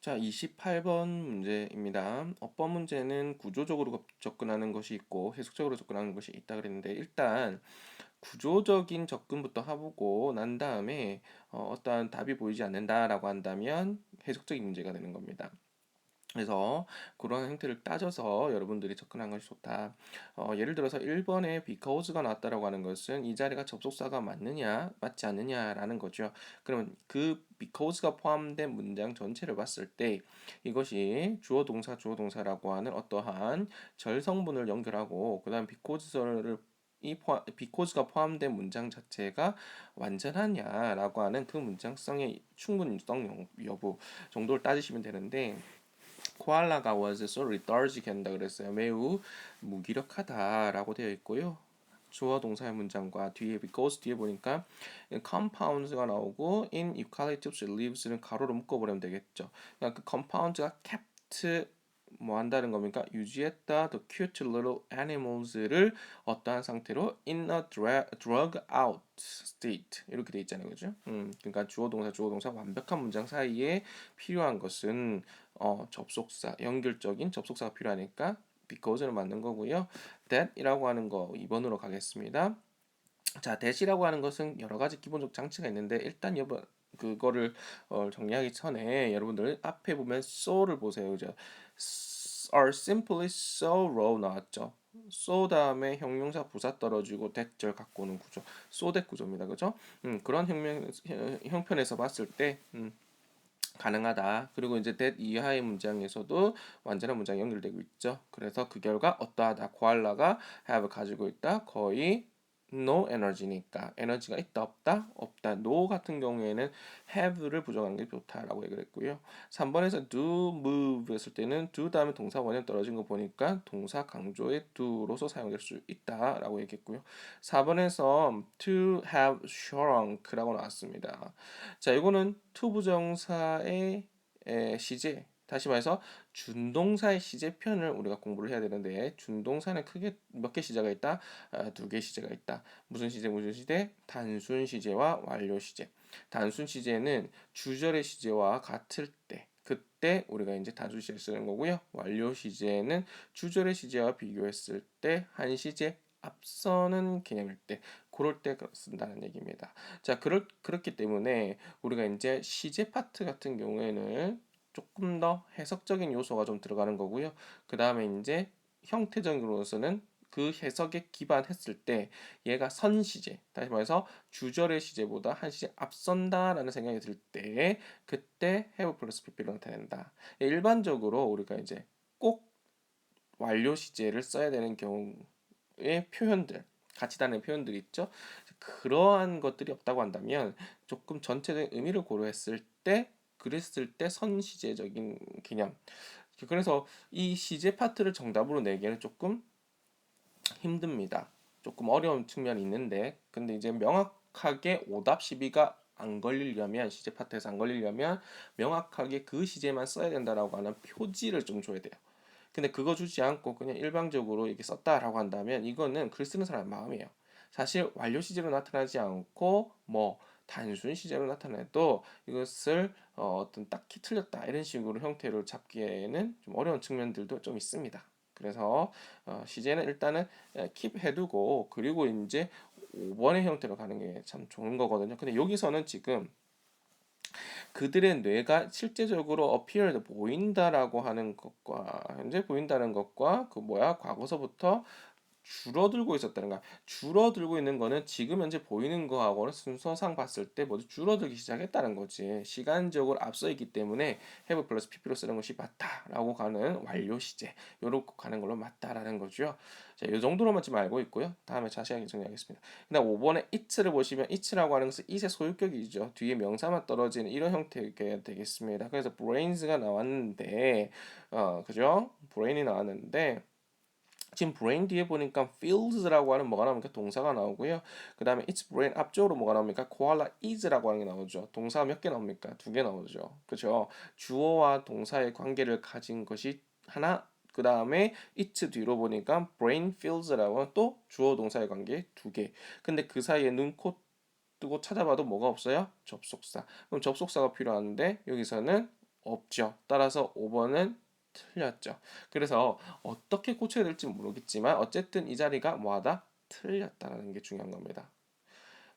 자, 28번 문제입니다. 어법 문제는 구조적으로 접근하는 것이 있고 해석적으로 접근하는 것이 있다 그랬는데 일단 구조적인 접근부터 해보고 난 다음에 어떠한 답이 보이지 않는다라고 한다면 해석적인 문제가 되는 겁니다. 그래서 그런 형태를 따져서 여러분들이 접근하는 것이 좋다. 예를 들어서 1번에 because가 나왔다라고 하는 것은 이 자리가 접속사가 맞느냐, 맞지 않느냐라는 거죠. 그러면 그 because가 포함된 문장 전체를 봤을 때 이것이 주어 동사 주어 동사라고 하는 어떠한 절성분을 연결하고 그다음 because를 because가 포함된 문장 자체가 완전하냐라고 하는 그 문장성의 충분성 여부 정도를 따지시면 되는데 코알라가 was so lethargic 한다 그랬어요. 매우 무기력하다라고 되어 있고요. 주어 동사의 문장과 뒤에 because 뒤에 보니까 compounds가 나오고 in eucalyptus leaves는 가로로 묶어버리면 되겠죠. 그러니까 그 compounds가 kept 뭐 한다는 겁니까? 유지했다 the cute little animals를 어떠한 상태로 in a drug out state 이렇게 돼 있잖아요, 그죠? 그러니까 주어 동사 완벽한 문장 사이에 필요한 것은 접속사 연결적인 접속사가 필요하니까 because를 맞는 거고요. that이라고 하는 거 2번으로 가겠습니다. 자, that이라고 하는 것은 여러 가지 기본적 장치가 있는데 일단 여러분 그거를 정리하기 전에 여러분들 앞에 보면 so를 보세요. 그죠? are simply so raw 나왔죠. so 다음에 형용사 부사 떨어지고 that절 갖고 오는 구조. so that 구조입니다. 그죠? 그런 형편에서 봤을 때 가능하다. 그리고 이제 that 이하의 문장에서도 완전한 문장이 연결되고 있죠. 그래서 그 결과 어떠하다. 코알라가 have 가지고 있다. 거의 no energy니까 에너지가 있다 없다 없다 no 같은 경우에는 have를 부정하는 게 좋다라고 얘기를 했고요. 3번에서 do move 했을 때는 do 다음에 동사 원형 떨어진 거 보니까 동사 강조의 do로서 사용될 수 있다라고 얘기했고요. 4번에서 to have shrunk라고 나왔습니다. 자, 이거는 to 부정사의 시제 다시 말해서 준동사의 시제편을 우리가 공부를 해야 되는데 준동사는 크게 몇 개 시제가 있다? 두 개 시제가 있다. 무슨 시제 무슨 시제? 단순 시제와 완료 시제. 단순 시제는 주절의 시제와 같을 때 그때 우리가 이제 단순 시제를 쓰는 거고요. 완료 시제는 주절의 시제와 비교했을 때 한 시제 앞서는 개념일 때 그럴 때 쓴다는 얘기입니다. 자, 그렇기 때문에 우리가 이제 시제 파트 같은 경우에는 조금 더 해석적인 요소가 좀 들어가는 거고요. 그 다음에 이제 형태적으로서는 그 해석에 기반했을 때 얘가 선시제, 다시 말해서 주절의 시제보다 한 시제 앞선다라는 생각이 들 때 그때 have 플러스 pp로 나타낸다. 일반적으로 우리가 이제 꼭 완료 시제를 써야 되는 경우의 표현들 같이 다른 표현들이 있죠. 그러한 것들이 없다고 한다면 조금 전체적인 의미를 고려했을 때 그랬을 때 선시제적인 개념. 그래서 이 시제 파트를 정답으로 내기에는 조금 힘듭니다. 조금 어려운 측면이 있는데 근데 이제 명확하게 오답 시비가 안 걸리려면 시제 파트에서 안 걸리려면 명확하게 그 시제만 써야 된다라고 하는 표지를 좀 줘야 돼요. 근데 그거 주지 않고 그냥 일방적으로 이렇게 썼다라고 한다면 이거는 글 쓰는 사람 마음이에요. 사실 완료 시제로 나타나지 않고 뭐 단순 시제로 나타내도 이것을 어떤 딱히 틀렸다 이런 식으로 형태를 잡기에는 좀 어려운 측면들도 좀 있습니다. 그래서 시제는 일단은 킵 해두고 그리고 이제 5번의 형태로 가는 게 참 좋은 거거든요. 근데 여기서는 지금 그들의 뇌가 실제적으로 appeared 보인다라고 하는 것과 현재 보인다는 것과 그 뭐야 과거서부터 줄어들고 있었다는 거야. 줄어들고 있는 거는 지금 현재 보이는 거하고는 순서상 봤을 때 모두 줄어들기 시작했다는 거지. 시간적으로 앞서 있기 때문에 have 플러스 pp로 쓰는 것이 맞다라고 가는 완료 시제. 요렇게 가는 걸로 맞다라는 거죠. 자, 이 정도로만 지금 알고 있고요. 다음에 자세하게 정리하겠습니다. 그다음 5번에 it를 보시면 it라고 하는 것은 it의 소유격이죠. 뒤에 명사만 떨어지는 이런 형태가 되겠습니다. 그래서 brains가 나왔는데 그죠? brain이 나왔는데 지금 brain 뒤에 보니까 feels라고 하는 뭐가 나옵니까? 동사가 나오고요. 그 다음에 its brain 앞쪽으로 뭐가 나옵니까? koala is라고 하는 게 나오죠. 동사가 몇 개 나옵니까? 두 개 나오죠. 그렇죠? 주어와 동사의 관계를 가진 것이 하나, 그 다음에 its 뒤로 보니까 brain feels라고 하는 또 주어 동사의 관계 두 개. 근데 그 사이에 눈, 코 뜨고 찾아봐도 뭐가 없어요? 접속사. 그럼 접속사가 필요한데 여기서는 없죠. 따라서 5번은 틀렸죠. 그래서 어떻게 고쳐야 될지 모르겠지만 어쨌든 이 자리가 뭐하다? 틀렸다라는 게 중요한 겁니다.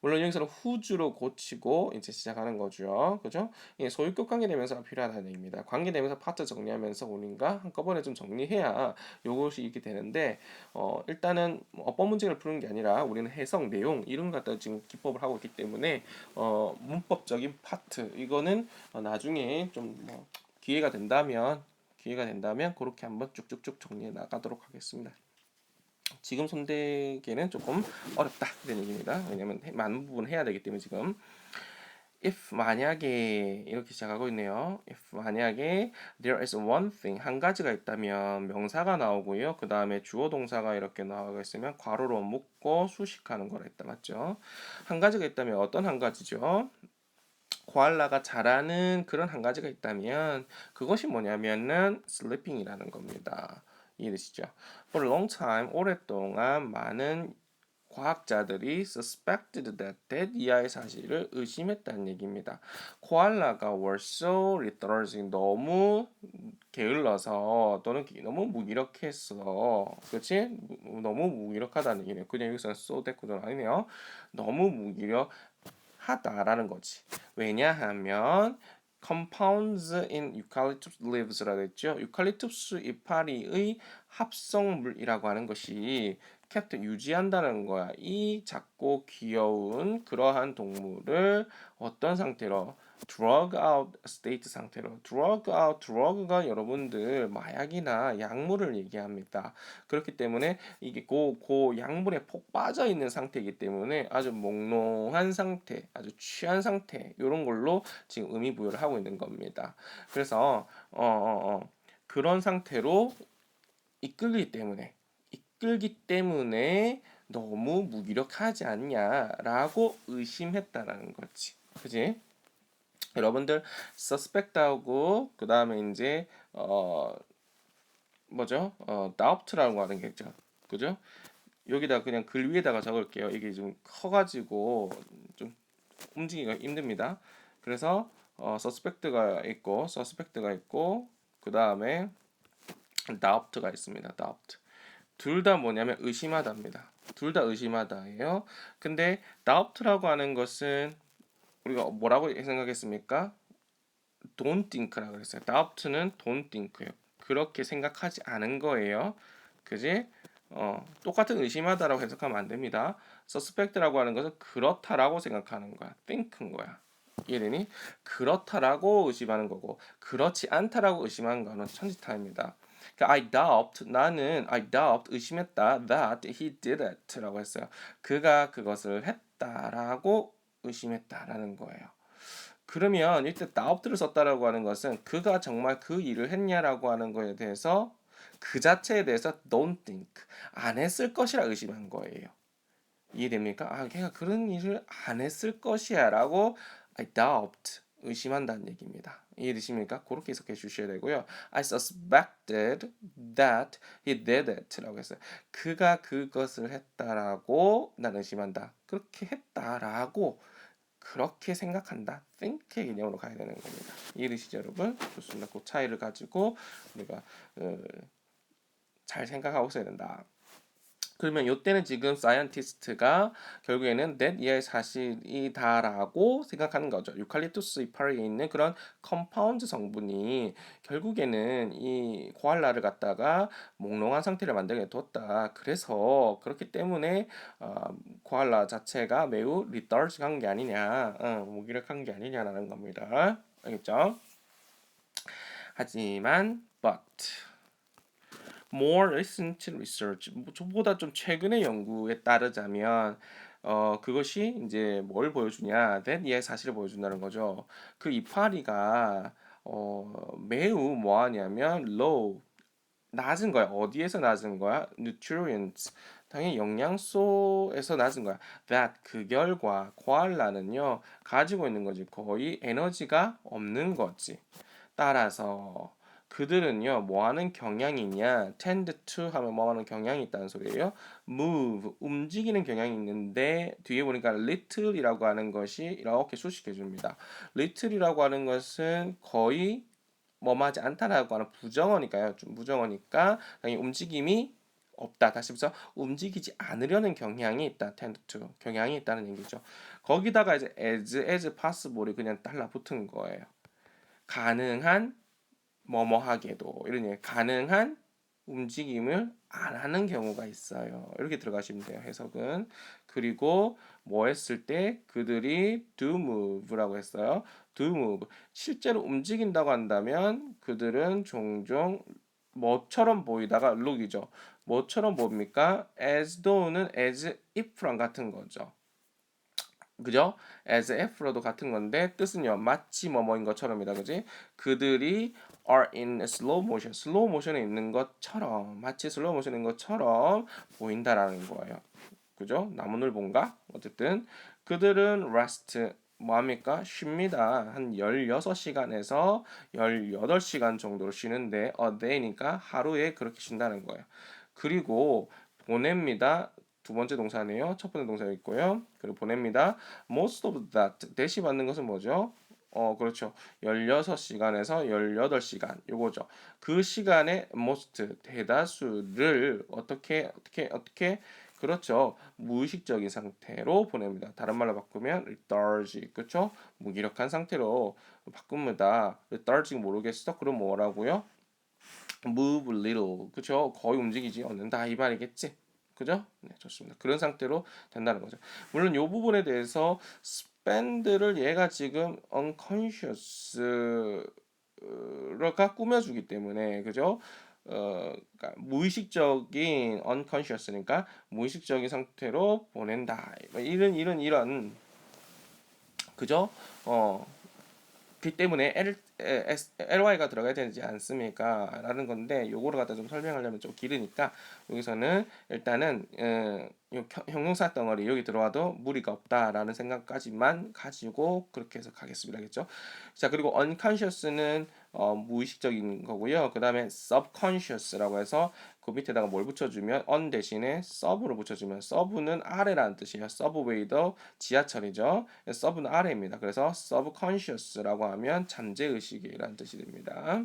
물론 여기서는 who's로 고치고 이제 시작하는 거죠. 그죠? 예, 소유격 관계대명사가 필요하다는 얘기입니다. 관계대명사 파트 정리하면서 우리가 한꺼번에 좀 정리해야 요것이 이렇게 되는데 일단은 뭐 어법 문제를 푸는 게 아니라 우리는 해석, 내용 이런 것 갖다 지금 기법을 하고 있기 때문에 문법적인 파트 이거는 나중에 좀뭐 기회가 된다면 그렇게 한번 쭉쭉쭉 정리해 나가도록 하겠습니다. 지금 손대기는 조금 어렵다 이런 얘기입니다. 왜냐면 많은 부분을 해야 되기 때문에 지금 if 만약에 이렇게 시작하고 있네요. if 만약에 there is one thing 한 가지가 있다면 명사가 나오고요. 그 다음에 주어 동사가 이렇게 나오고 있으면 괄호로 묶고 수식하는 거라 했다 맞죠? 한 가지가 있다면 어떤 한 가지죠? 코알라가 잘하는 그런 한 가지가 있다면 그것이 뭐냐면은 sleeping이라는 겁니다. 이해되시죠? For a long time 오랫동안 많은 과학자들이 suspected that 이하의 사실을 의심했다는 얘기입니다. 코알라가 were so lethargic 너무 게을러서 또는 너무 무기력했어. 그렇지? 너무 무기력하다는 얘기네요. 그냥 여기서는 so 됐고는 아니네요. 너무 무기력하다라는 거지. 왜냐하면 compounds in eucalyptus leaves라고 했죠. 유칼립투스 이파리의 합성물이라고 하는 것이 kept 유지한다는 거야. 이 작고 귀여운 그러한 동물을 어떤 상태로 drug out state 상태로 drug out drug가 여러분들 마약이나 약물을 얘기합니다. 그렇기 때문에 이게 고 약물에 폭 빠져 있는 상태이기 때문에 아주 몽롱한 상태, 아주 취한 상태 이런 걸로 지금 의미 부여를 하고 있는 겁니다. 그래서 그런 상태로 이끌기 때문에 너무 무기력하지 않냐라고 의심했다라는 거지. 그지? 여러분들 suspect하고 그 다음에 이제 뭐죠? doubt라고 하는 게 있죠. 그죠? 여기다 그냥 글 위에다가 적을게요. 이게 좀 커가지고 좀 움직이기가 힘듭니다. 그래서 suspect가 있고 그 다음에 doubt가 있습니다. doubt. 둘 다 뭐냐면 의심하다입니다. 둘 다 의심하다예요. 근데 doubt라고 하는 것은 우리가 뭐라고 생각했습니까? don't think라고 그랬어요. doubt는 don't think예요. 그렇게 생각하지 않은 거예요. 그지? 똑같은 의심하다라고 해석하면 안 됩니다. suspect라고 하는 것은 그렇다라고 생각하는 거야. think인 거야. 이해되니? 그렇다라고 의심하는 거고 그렇지 않다라고 의심하는 거는 천지타입니다. 그러니까 I doubt 의심했다 that he did it라고 했어요. 그가 그것을 했다라고 의심했다라는 거예요. 그러면 이때 doubt를 썼다라고 하는 것은 그가 정말 그 일을 했냐라고 하는 거에 대해서 그 자체에 대해서 don't think 안 했을 것이라 의심한 거예요. 이해됩니까? 걔가 그런 일을 안 했을 것이야라고 I doubt 의심한다는 얘기입니다. 이해되십니까? 그렇게 해석해 주셔야 되고요. I suspected that he did it라고 했어요. 그가 그것을 했다라고 난 의심한다. 그렇게 했다라고 그렇게 생각한다. think의 개념으로 가야 되는 겁니다. 이해되시죠, 여러분? 좋습니다. 그 차이를 가지고 우리가 잘 생각하고 있어야 된다. 그러면 이때는 지금 사이언티스트가 결국에는 that 이하의 사실이다라고 생각하는 거죠. 유칼립투스 이파리에 있는 그런 컴파운드 성분이 결국에는 이 코알라를 갖다가 몽롱한 상태를 만들게 뒀다. 그래서 그렇기 때문에 코알라 자체가 매우 리더식한 게 아니냐, 무기력한 게 아니냐라는 겁니다. 알겠죠? 하지만 but more recent research, 저보다 좀 최근의 연구에 따르자면 그것이 이제 뭘 보여주냐, that 이의 사실을 보여준다는 거죠. 그 이파리가 매우 뭐하냐면 low, 낮은 거야. 어디에서 낮은 거야? nutrients, 당연히 영양소에서 낮은 거야. that 그 결과 코알라는요 가지고 있는 거지 거의 에너지가 없는 거지. 따라서 그들은요 뭐 하는 경향이냐, tend to 하면 뭐 하는 경향이 있다는 소리예요. move 움직이는 경향이 있는데 뒤에 보니까 little이라고 하는 것이 이렇게 수식해 줍니다. little이라고 하는 것은 거의 뭐뭐하지 않다라고 하는 부정어니까요. 좀 부정어니까 당연히 움직임이 없다. 다시 해서 움직이지 않으려는 경향이 있다. tend to 경향이 있다는 얘기죠. 거기다가 이제 as possible이 그냥 달라붙은 거예요. 가능한 뭐뭐하게도 이런 얘기. 가능한 움직임을 안 하는 경우가 있어요. 이렇게 들어가시면 돼요. 해석은. 그리고 뭐 했을 때 그들이 do move라고 했어요. do move. 실제로 움직인다고 한다면 그들은 종종 뭐처럼 보이다가 look이죠. 뭐처럼 보입니까? as though는 as if랑 같은 거죠. 그죠? as if로도 같은 건데 뜻은요. 마치 뭐뭐인 것처럼이다. 그지? 그들이 are in slow motion. 슬로우 모션에 있는 것처럼 마치 슬로우 모션인 것처럼 보인다라는 거예요. 그죠? 나무늘보인가? 어쨌든 그들은 rest 뭐합니까? 쉽니다. 한 16시간에서 18시간 정도로 쉬는데 a day니까 하루에 그렇게 쉰다는 거예요. 그리고 보냅니다. 두 번째 동사네요. 첫 번째 동사 있고요. 그리고 보냅니다. Most of that 대시 받는 것은 뭐죠? 그렇죠. 16시간에서 18시간 요거죠. 그 시간에 most 대다수를 어떻게 그렇죠. 무의식적인 상태로 보냅니다. 다른 말로 바꾸면 lethargy 그렇죠? 무기력한 상태로 바꿉니다. lethargy 모르겠어? 그럼 뭐라고요? move little 그죠? 거의 움직이지 않는다 이 말이겠지. 그죠? 네, 좋습니다. 그런 상태로 된다는 거죠. 물론 이 부분에 대해서 spend를 얘가 지금 unconscious가 꾸며주기 때문에 그죠? 그러니까 무의식적인 unconscious니까 무의식적인 상태로 보낸다. 뭐 이런 그죠? 그 때문에 ly가 들어가야 되지 않습니까? 라는 건데 요거를 갖다 좀 설명하려면 좀 길으니까 여기서는 일단은 요 형용사 덩어리 여기 들어와도 무리가 없다라는 생각까지만 가지고 그렇게 해서 가겠습니다. 알겠죠? 자, 그리고 unconscious는 무의식적인 거고요. 그 다음에 subconscious라고 해서 그 밑에다가 뭘 붙여주면 on 대신에 sub를 붙여주면 sub는 아래라는 뜻이에요. subway도 지하철이죠. sub는 아래입니다. 그래서 subconscious라고 하면 잠재의식이라는 뜻이 됩니다.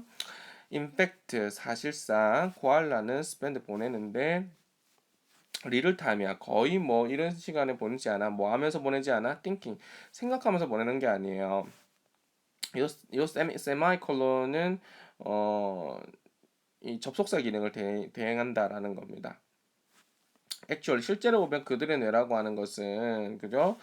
In fact 사실상 코알라는 스펜드 보내는데 리를 타임이야. 거의 뭐 이런 시간에 보내지 않아. 뭐 하면서 보내지 않아. thinking 생각하면서 보내는 게 아니에요. 요 세마이컬론은 이 접속사 기능을 대행한다라는 겁니다. 액츄얼 실제로 보면 그들의 뇌라고 하는 것은 그죠?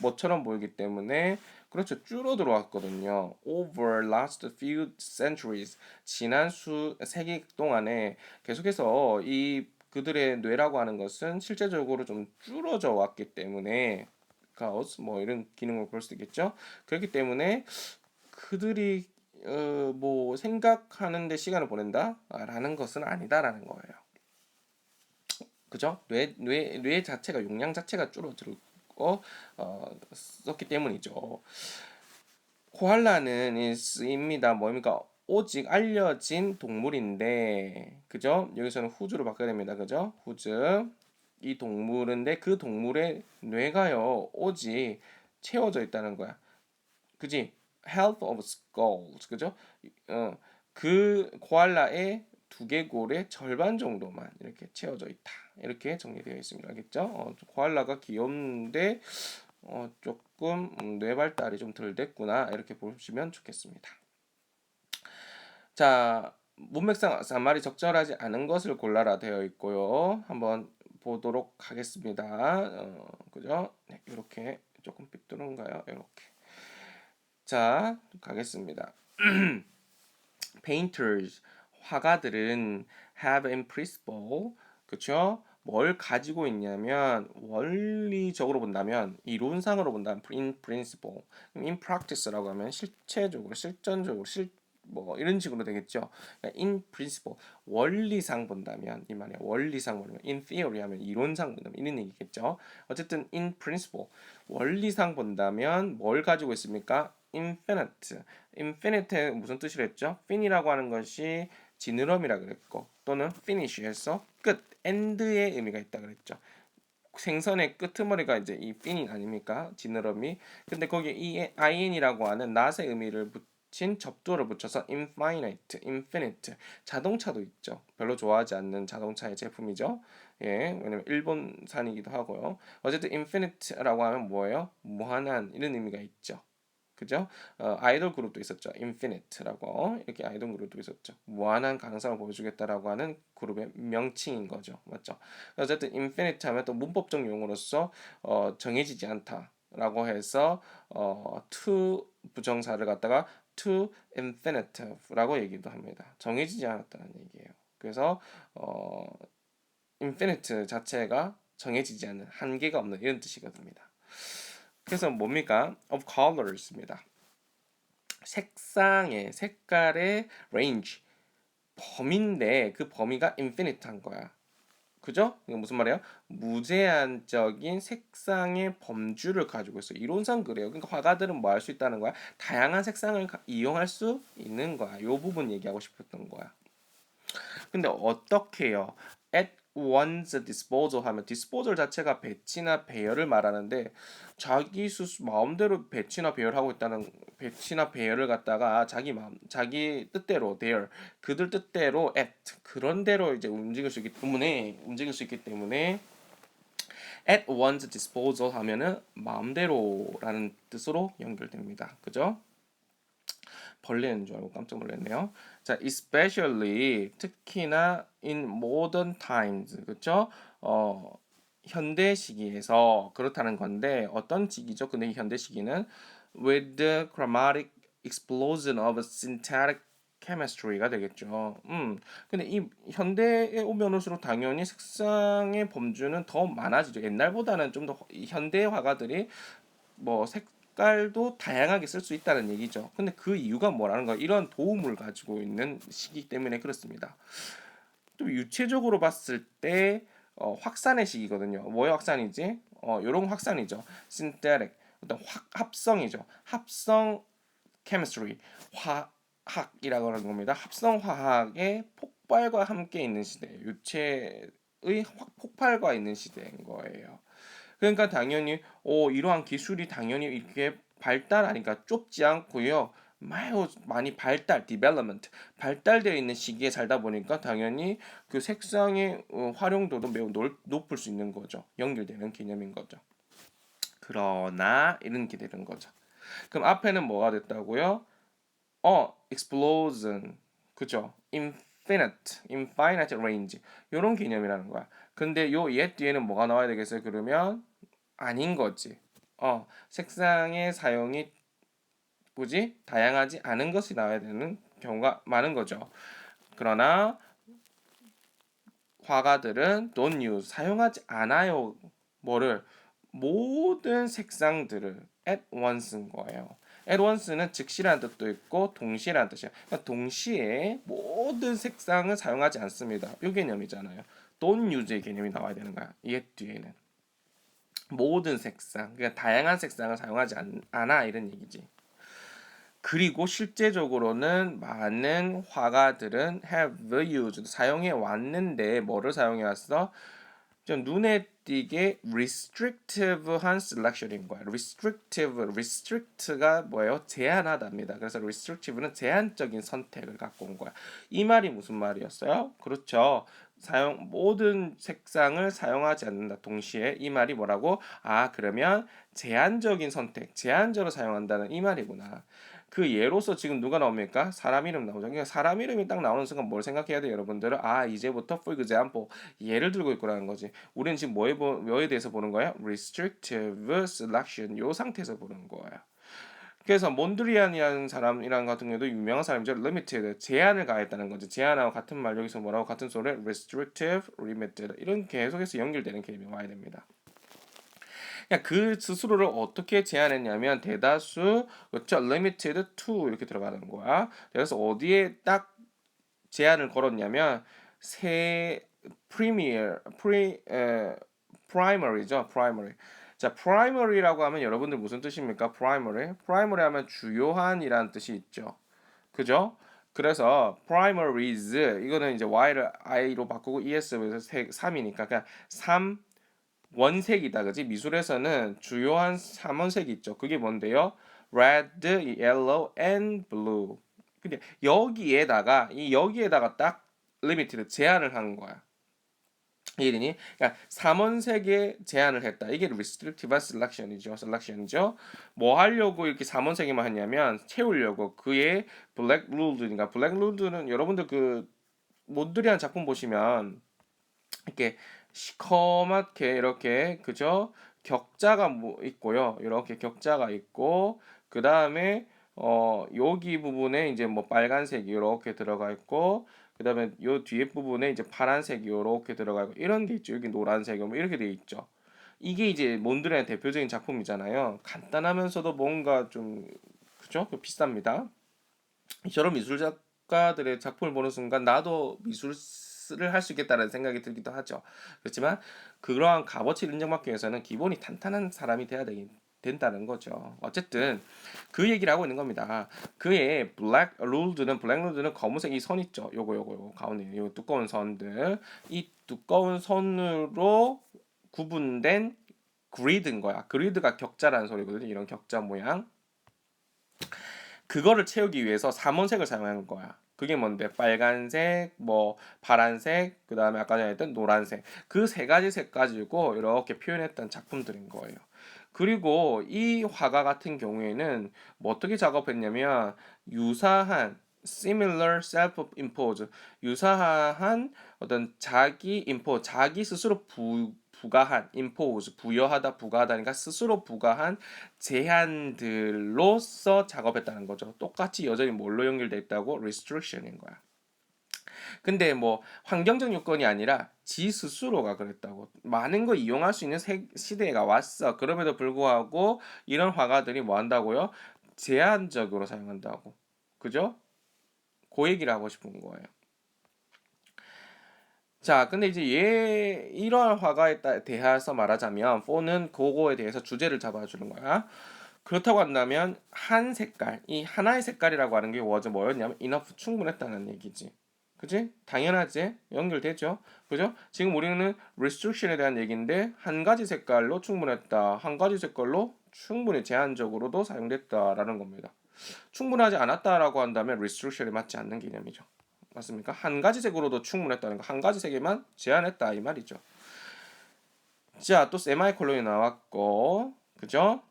뭐처럼 보이기 때문에 그렇죠. 줄어들어 왔거든요. Over last few centuries 지난 수 세기 동안에 계속해서 이 그들의 뇌라고 하는 것은 실제적으로 좀 줄어져 왔기 때문에 카오스 뭐 이런 기능을 볼 수 있겠죠. 그렇기 때문에 그들이 뭐 생각하는데 시간을 보낸다라는 것은 아니다라는 거예요. 그죠? 뇌 자체가 용량 자체가 줄어들고 썼기 때문이죠. 코알라는 있습니다. 뭐입니까? 오직 알려진 동물인데, 그죠? 여기서는 후즈로 바꿔야 됩니다. 그죠? 후즈. 이 동물인데 그 동물의 뇌가요, 오직 채워져 있다는 거야. 그지? Health of skulls. 그죠? 그 코알라의 두개골의 절반 정도만 이렇게 채워져 있다. 이렇게 정리되어 있습니다. 알겠죠? 코알라가 귀엽는데 조금 뇌 발달이 좀 덜 됐구나. 이렇게 보시면 좋겠습니다. 자, 문맥상 말이 적절하지 않은 것을 골라라 되어 있고요. 한번 보도록 하겠습니다. 그죠? 네, 이렇게 조금 삐뚤은가요? 이렇게. 자, 가겠습니다. Painters, 화가들은 have in principle, 그쵸? 뭘 가지고 있냐면 원리적으로 본다면 이론상으로 본다면 in principle, in practice라고 하면 실체적으로 실전적으로 뭐 이런 식으로 되겠죠. 그러니까 in principle 원리상 본다면 이 말이야. 원리상 본다면 in theory 하면 이론상 본다면 이런 얘기겠죠. 어쨌든 in principle 원리상 본다면 뭘 가지고 있습니까? infinite. infinite의 무슨 뜻이라 했죠? fin이라고 하는 것이 지느러미라 그랬고 또는 finish해서 끝, end의 의미가 있다 그랬죠. 생선의 끄트머리가 이제 이 fin 아닙니까? 지느러미. 근데 거기에 이 in이라고 하는 not의 의미를 붙인 접두어를 붙여서 infinite, 자동차도 있죠. 별로 좋아하지 않는 자동차의 제품이죠. 예, 왜냐면 일본산이기도 하고요. 어쨌든 infinite라고 하면 뭐예요? 무한한 이런 의미가 있죠. 그죠? 아이돌 그룹도 있었죠. 인피니트라고 이렇게 아이돌 그룹도 있었죠. 무한한 가능성을 보여주겠다라고 하는 그룹의 명칭인 거죠. 맞죠? 어쨌든 인피니트 하면 또 문법적 용어로서 정해지지 않다라고 해서 to 부정사를 갖다가 to infinitive라고 얘기도 합니다. 정해지지 않았다는 얘기예요. 그래서 어, infinite 자체가 정해지지 않는 한계가 없는 이런 뜻이거든요. 그래서 뭡니까? of colors입니다. 색깔의 range, 범위인데 그 범위가 infinite한 거야. 그죠? 이거 무슨 말이에요? 무제한적인 색상의 범주를 가지고 있어. 이론상 그래요. 그러니까 화가들은 뭐 할 수 있다는 거야? 다양한 색상을 이용할 수 있는 거야. 요 부분 얘기하고 싶었던 거야. 근데 어떻게 해요? at one's disposal 하면 disposal 자체가 배치나 배열을 말하는데 자기 마음대로 배치나 배열하고 있다는 배치나 배열을 갖다가 자기 뜻대로 their 그들 뜻대로 at 그런 대로 이제 움직일 수 있기 때문에 at one's disposal 하면은 마음대로라는 뜻으로 연결됩니다. 그죠? 벌레인 줄 알고 깜짝 놀랐네요. 자, especially 특히나 in modern times 그렇죠? 현대 시기에서 그렇다는 건데 어떤 시기죠? 근데 이 현대 시기는 with the chromatic explosion of synthetic chemistry가 되겠죠. 근데 이 현대에 오면 올수록 당연히 색상의 범주는 더 많아지죠. 옛날보다는 좀 더 현대 화가들이 뭐 색깔도 다양하게 쓸 수 있다는 얘기죠. 근데 그 이유가 뭐라는 거야? 이런 도움을 가지고 있는 시기 때문에 그렇습니다. 또 유체적으로 봤을 때 확산의 시기거든요. 뭐의 확산이지? 요런 확산이죠. synthetic 어떤 합성이죠. 합성 chemistry 화학이라고 하는 겁니다. 합성 화학의 폭발과 함께 있는 시대, 유체의 폭발과 있는 시대인 거예요. 그러니까 당연히 이러한 기술이 당연히 이렇게 발달하니까 좁지 않고요. 매우 많이 development 발달되어 있는 시기에 살다 보니까 당연히 그 색상의 활용도도 매우 높을 수 있는 거죠. 연결되는 개념인 거죠. 그러나 이런 게 되는 거죠. 그럼 앞에는 뭐가 됐다고요? explosion 그죠? infinite range 이런 개념이라는 거야. 근데 요 옛 뒤에는 뭐가 나와야 되겠어요? 그러면 아닌 거지. 색상의 사용이 굳이 다양하지 않은 것이 나와야 되는 경우가 많은 거죠. 그러나 화가들은 don't use 사용하지 않아요. 뭐를 모든 색상들을 at once인 거예요. at once는 즉시라는 뜻도 있고 동시라는 뜻이에요. 그러니까 동시에 모든 색상을 사용하지 않습니다. 이 개념이잖아요. don't use의 개념이 나와야 되는 거야. 이 뒤에는. 모든 색상, 그러니까 다양한 색상을 사용하지 않아 이런 얘기지. 그리고 실제적으로는 많은 화가들은 have used 사용해 왔는데 뭐를 사용해 왔어? 좀 눈에 띄게 restrictive한 selection인 거야. restrict가 뭐예요? 제한하다입니다. 그래서 restrictive는 제한적인 선택을 갖고 온 거야. 이 말이 무슨 말이었어요? 그렇죠. 모든 색상을 사용하지 않는다. 동시에 이 말이 뭐라고? 그러면 제한적인 선택, 제한적으로 사용한다는 이 말이구나. 그 예로서 지금 누가 나옵니까? 사람 이름 나오죠. 그러니까 사람 이름이 딱 나오는 순간 뭘 생각해야 돼요, 여러분들은? 이제부터 for example 예를 들고 있구라는 거지. 우리는 지금 뭐에 대해서 보는 거야? restrictive selection 요 상태에서 보는 거야. 그래서 몬드리안이라는 사람이랑 같은 경우도 유명한 사람이죠. limited 제한을 가했다는 거죠. 제한하고 같은 말 여기서 뭐라고 같은 소리 restrictive, limited 이런 계속해서 연결되는 개념이 와야 됩니다. 그냥 그 스스로를 어떻게 제한했냐면 대다수 그렇죠. limited to 이렇게 들어가는 거야. 그래서 어디에 딱 제한을 걸었냐면 세 primary죠. primary. 자, primary라고 하면 여러분들 무슨 뜻입니까? primary 하면 주요한이라는 뜻이 있죠. 그죠? 그래서 primaries 이거는 이제 y를 i로 바꾸고 es에서 3이니까 그냥 3 원색이다. 그지? 미술에서는 주요한 3원색이 있죠. 그게 뭔데요? red, yellow, and blue. 근데 여기에다가 딱 limited 제한을 한 거야. 이해되니? 그러니까 삼원색에 제한을 했다. 이게 restrictive selection이죠. 뭐 하려고 이렇게 삼원색에만 했냐면 채우려고 그의 black ruled니까 black ruled는 여러분들 그 몬드리안 작품 보시면 이렇게 시커멓게 이렇게 그죠? 격자가 뭐 있고요. 이렇게 격자가 있고 그 다음에 여기 부분에 이제 뭐 빨간색이 이렇게 들어가 있고 그 다음에 요 뒤에 부분에 이제 파란색이 이렇게 들어가 있고 이런 게 있죠. 여기 노란색 뭐 이렇게 돼 있죠. 이게 이제 몬드레의 대표적인 작품이잖아요. 간단하면서도 뭔가 좀 그죠? 비쌉니다. 저런 미술 작가들의 작품을 보는 순간 나도 미술을 할 수 있겠다는 생각이 들기도 하죠. 그렇지만 그러한 값어치를 인정받기 위해서는 기본이 탄탄한 사람이 돼야 된다는 거죠. 어쨌든 그 얘기를 하고 있는 겁니다. 그의 블랙 룰드는 검은색 이 선 있죠. 요거 가운데 요 두꺼운 선들 이 두꺼운 선으로 구분된 그리드인 거야. 그리드가 격자라는 소리거든요. 이런 격자 모양. 그거를 채우기 위해서 삼원색을 사용하는 거야. 그게 뭔데? 빨간색, 뭐 파란색, 그 다음에 아까 전에 했던 노란색. 그 세 가지 색 가지고 이렇게 표현했던 작품들인 거예요. 그리고 이 화가 같은 경우에는 뭐 어떻게 작업했냐면 유사한 similar self-impose 유사한 어떤 자기 스스로 부가한 impose 부여하다 부과하다니까 스스로 부과한 제한들로서 작업했다는 거죠. 똑같이 여전히 뭘로 연결돼 있다고 restriction인 거야. 근데 뭐 환경적 요건이 아니라 지 스스로가 그랬다고. 많은 거 이용할 수 있는 시대가 왔어. 그럼에도 불구하고 이런 화가들이 뭐 한다고요? 제한적으로 사용한다고. 그죠? 그 얘기를 하고 싶은 거예요. 자, 근데 이제 이러한 화가에 대해서 말하자면, 4는 그거에 대해서 주제를 잡아주는 거야. 그렇다고 한다면, 이 하나의 색깔이라고 하는 게 뭐였냐면, enough 충분했다는 얘기지. 그지? 당연하지? 연결되죠? 그죠? 지금 우리는 restriction에 대한 얘기인데, 한 가지 색깔로 충분했다. 한 가지 색깔로 충분히 제한적으로도 사용됐다라는 겁니다. 충분하지 않았다라고 한다면 restriction에 맞지 않는 개념이죠. 맞습니까? 한 가지 색으로도 충분했다는 거. 한 가지 색에만 제한했다 이 말이죠. 자, 또 세마이콜론이 나왔고, 그죠?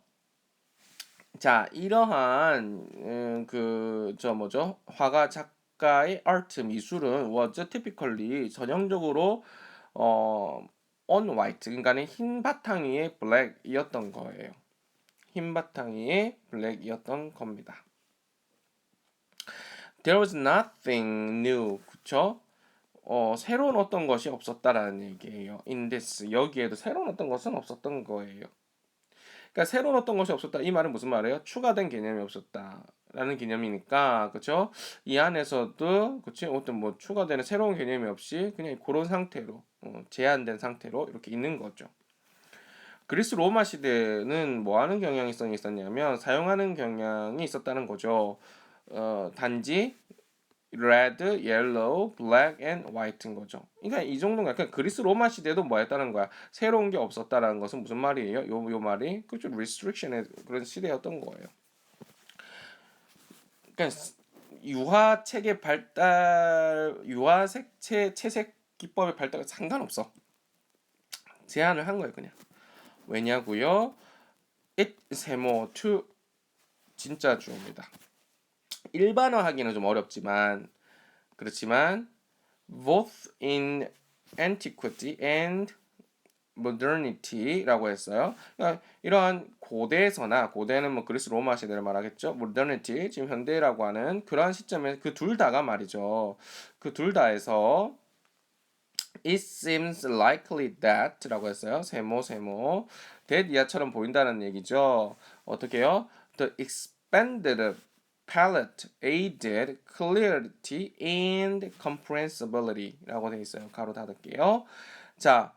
자, 이러한 그저 뭐죠? 화가 작가의 아트 미술은 was typically 전형적으로 어 on white 그러니까는 흰 바탕 위에 black이었던 거예요. 흰 바탕 위에 black이었던 겁니다. There was nothing new. 그쵸? 새로운 어떤 것이 없었다라는 얘기예요. in this. 여기에도 새로운 어떤 것은 없었던 거예요. 그러니까 새로운 어떤 것이 없었다. 이 말은 무슨 말이에요? 추가된 개념이 없었다. 라는 개념이니까, 그쵸? 이 안에서도, 그치? 어떤 뭐 추가되는 새로운 개념이 없이 그냥 그런 상태로, 제한된 상태로 이렇게 있는 거죠. 그리스 로마 시대는 뭐 하는 경향성이 있었냐면, 사용하는 경향이 있었다는 거죠. 단지 red, yellow, black and white인 거죠. 그러니까 이 정도가 그러니까 그리스 로마 시대도 뭐 했다는 거야. 새로운 게 없었다라는 것은 무슨 말이에요? 요 말이 그죠 restriction의 그런 시대였던 거예요. 그러니까 유화 책의 발달, 유화 색채 채색 기법의 발달과 상관없어. 제한을 한 거예요, 그냥. 왜냐고요? it 세모 to 진짜 주어입니다. 일반화하기는 좀 어렵지만 그렇지만 both in antiquity and modernity라고 했어요. 그러니까 이러한 고대는 뭐 그리스 로마 시대를 말하겠죠. modernity 지금 현대라고 하는 그러한 시점에 그 둘 다가 말이죠. 그 둘 다에서 it seems likely that라고 했어요. 세모 that 이하처럼 보인다는 얘기죠. 어떻게요? The expanded palette aided clarity and comprehensibility라고 돼 있어요. 가로 닫을게요. 자,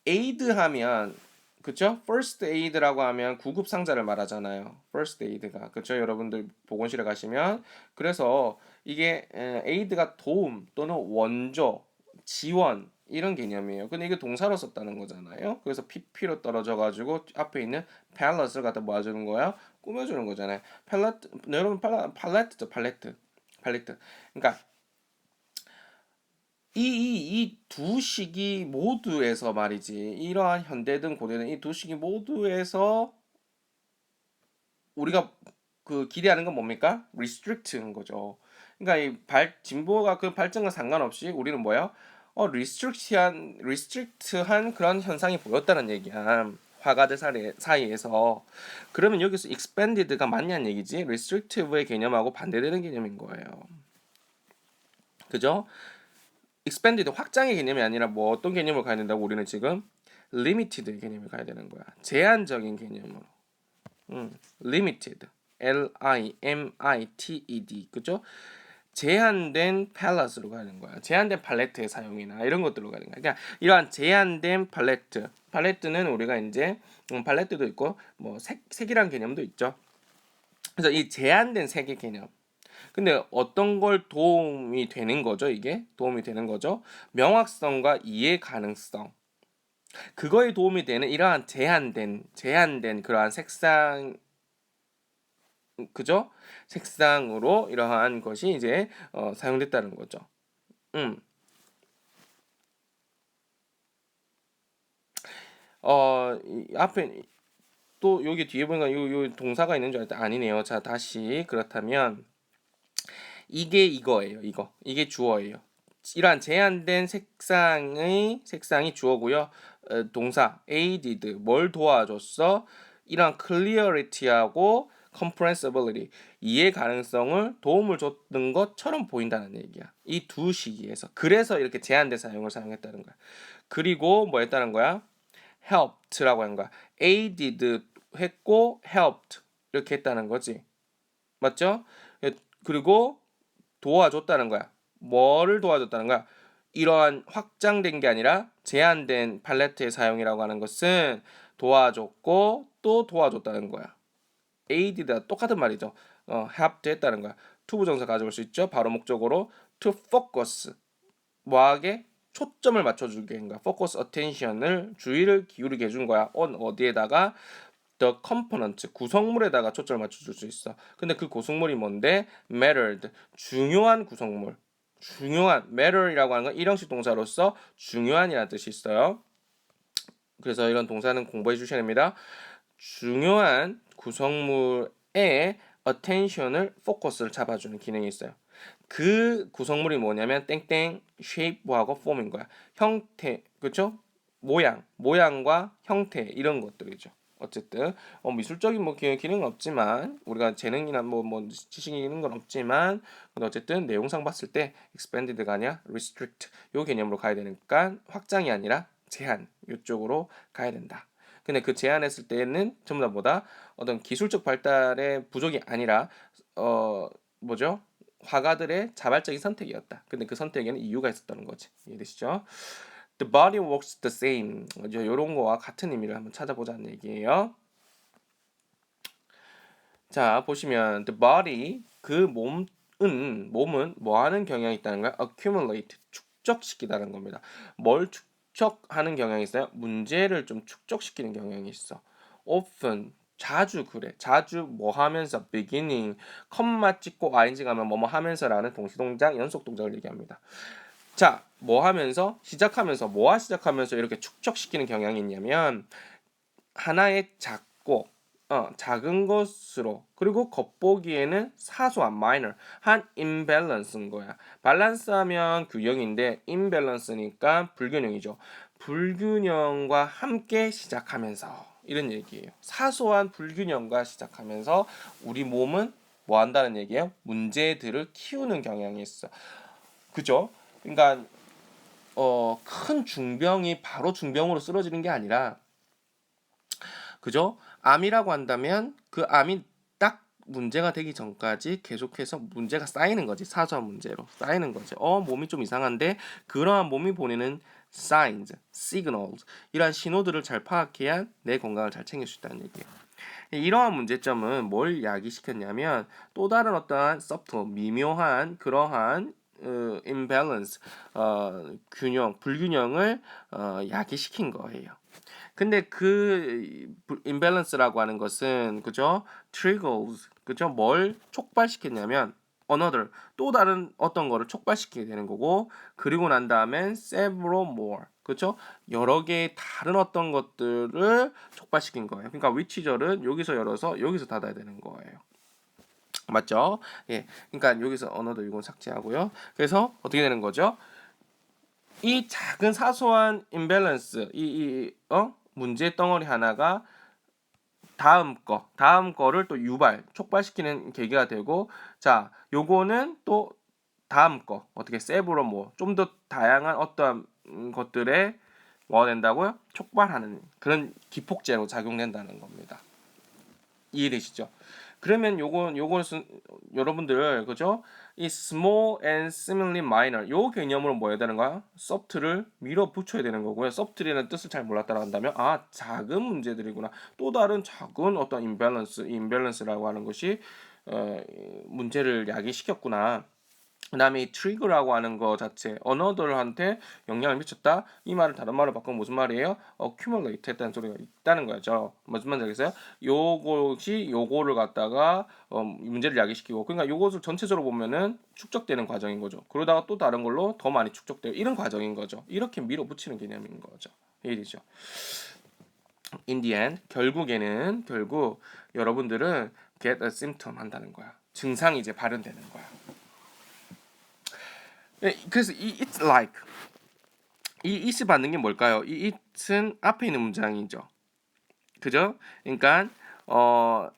aid 하면 그쵸? first aid라고 하면 구급 상자를 말하잖아요. first aid가 그쵸? 여러분들 보건실에 가시면 그래서 이게 aid가 도움 또는 원조, 지원 이런 개념이에요. 근데 이게 동사로 썼다는 거잖아요. 그래서 pp로 떨어져 가지고 앞에 있는 palace를 갖다 모아주는 거야. 꾸며주는 거잖아요. 팔레트, 여러분 팔레트죠, 팔레트. 그러니까 이 두 시기 모두에서 말이지, 이러한 현대든 고대든 이 두 시기 모두에서 우리가 그 기대하는 건 뭡니까? restrict인 거죠. 그러니까 진보가 그 발전과 상관없이 우리는 뭐야? restrict한 그런 현상이 보였다는 얘기야. 화가들 사이에서. 그러면 여기서 expanded가 맞냐는 얘기지. restrictive의 개념하고 반대되는 개념인 거예요. 그죠? expanded 확장의 개념이 아니라 뭐 어떤 개념을 가야 된다고 우리는 지금 limited의 개념을 가야 되는 거야. 제한적인 개념으로. limited. L-I-M-I-T-E-D. 그죠? 제한된 팔레트로 가는 거야. 제한된 팔레트의 사용이나 이런 것들로 가는 거야. 그러니까 이러한 제한된 팔레트는 우리가 이제 팔레트도 있고 뭐 색이란 개념도 있죠. 그래서 이 제한된 색의 개념. 근데 어떤 걸 도움이 되는 거죠, 이게? 도움이 되는 거죠. 명확성과 이해 가능성. 그거에 도움이 되는 이러한 제한된 그러한 색상, 그죠? 색상으로 이러한 것이 이제 사용됐다는 거죠. 앞에 또 여기 뒤에 보니까 요 동사가 있는 줄 알았는데 아니네요. 자, 다시 그렇다면 이게 이거예요. 이게 주어예요. 이러한 제한된 색상이 주어고요. 동사 aided 뭘 도와줬어? 이러한 clarity하고 comprehensibility 이해 가능성을 도움을 줬던 것처럼 보인다는 얘기야. 이 두 시기에서. 그래서 이렇게 제한된 사용을 사용했다는 거야. 그리고 뭐 했다는 거야? helped라고 하는 거야. aided 했고 helped 이렇게 했다는 거지. 맞죠? 그리고 도와줬다는 거야. 뭐를 도와줬다는 거야? 이러한 확장된 게 아니라 제한된 팔레트의 사용이라고 하는 것은 도와줬고 또 도와줬다는 거야. aid다 똑같은 말이죠. helped 했다는 거야. 투부정사 가져올 수 있죠. 바로 목적으로 to focus 뭐하게 초점을 맞춰주게 한 거야. focus attention을 주의를 기울이게 해준 거야. on 어디에다가 the component 구성물에다가 초점을 맞춰줄 수 있어. 근데 그 구성물이 뭔데? mattered 중요한 구성물. 중요한 matter이라고 하는 건 일형식 동사로서 중요한이라는 뜻이 있어요. 그래서 이런 동사는 공부해 주셔야 됩니다. 중요한 구성물에 attention을 포커스를 잡아주는 기능이 있어요. 그 구성물이 뭐냐면 땡땡 shape하고 form인 거야. 형태, 그렇죠? 모양과 형태 이런 것들이죠. 어쨌든 미술적인 뭐 기능은 없지만 우리가 재능이나 뭐 지식이 있는 건 없지만 근데 어쨌든 내용상 봤을 때 expanded가 아니라 restrict 요 개념으로 가야 되니까 확장이 아니라 제한 요쪽으로 가야 된다. 근데 그 제한했을 때는 전부 다 뭐다 어떤 기술적 발달의 부족이 아니라 뭐죠? 화가들의 자발적인 선택이었다. 근데 그 선택에는 이유가 있었다는 거지. 이해되시죠? The body works the same. 이런 거와 같은 의미를 한번 찾아보자는 얘기예요. 자, 보시면 the body 그 몸은 뭐 하는 경향이 있다는 거야? accumulate 축적시키다는 겁니다. 뭘 축적하는 경향이 있어요? 문제를 좀 축적시키는 경향이 있어. often 자주 그래. 자주 뭐 하면서 beginning 컴마 찍고 ing 가면 뭐뭐 하면서라는 동시동작 연속 동작을 얘기합니다. 자, 뭐 하면서 시작하면서 뭐와 시작하면서 이렇게 축적시키는 경향이 있냐면 하나의 작은 것으로 그리고 겉보기에는 사소한 minor 한 imbalance인 거야. 밸런스하면 균형인데 imbalance니까 불균형이죠. 불균형과 함께 시작하면서 이런 얘기예요. 사소한 불균형과 시작하면서 우리 몸은 뭐 한다는 얘기예요? 문제들을 키우는 경향이 있어. 그죠? 그러니까 큰 중병이 바로 중병으로 쓰러지는 게 아니라 그죠? 암이라고 한다면 그 암이 딱 문제가 되기 전까지 계속해서 문제가 쌓이는 거지. 사소한 문제로 쌓이는 거지. 몸이 좀 이상한데 그러한 몸이 보내는 signs, signals 이러한 신호들을 잘 파악해야 내 건강을 잘 챙길 수 있다는 얘기예요. 이러한 문제점은 뭘 야기시켰냐면 또 다른 어떠한 미묘한 그러한 imbalance, 불균형을 야기시킨 거예요. 근데 그 imbalance라고 하는 것은 그죠? triggers 그죠? 뭘 촉발시켰냐면 another 또 다른 어떤 거를 촉발시키게 되는 거고 그리고 난 다음엔 several more 그죠? 여러 개의 다른 어떤 것들을 촉발시킨 거예요. 그러니까 which절은 여기서 열어서 여기서 닫아야 되는 거예요. 맞죠? 예. 그러니까 여기서 another 이건 삭제하고요. 그래서 어떻게 되는 거죠? 이 작은 사소한 imbalance 문제 덩어리 하나가 다음 거를 또 촉발시키는 계기가 되고 자 요거는 또 다음 거 어떻게 세브로 뭐 좀 더 다양한 어떠한 것들에 뭐 된다고요? 촉발하는 그런 기폭제로 작용된다는 겁니다. 이해되시죠? 그러면 요것은 여러분들 그죠? 이 small and similarly minor 요 개념으로 뭐 해야 되는 거야? subt를 밀어붙여야 되는 거고요. subt라는 뜻을 잘 몰랐다라 한다면 아 작은 문제들이구나. 또 다른 작은 어떤 imbalance라고 하는 것이 문제를 야기시켰구나. 그다음에 이 trigger라고 하는 거 자체 another한테 영향을 미쳤다. 이 말을 다른 말로 바꾸면 무슨 말이에요? accumulate 했다는 소리가 있다는 거죠. 무슨 말인지 알겠어요? 요것이 요거를 갖다가 문제를 야기시키고 그러니까 요것을 전체적으로 보면은 축적되는 과정인 거죠. 그러다가 또 다른 걸로 더 많이 축적돼요. 이런 과정인 거죠. 이렇게 밀어붙이는 개념인 거죠. 이해되죠? In the end 결국 여러분들은 get a symptom 한다는 거야. 증상이 이제 발현되는 거야. 그래서 이 it's like 이 it이 받는 게 뭘까요? 이 it은 앞에 있는 문장이죠. 그죠? 그러니까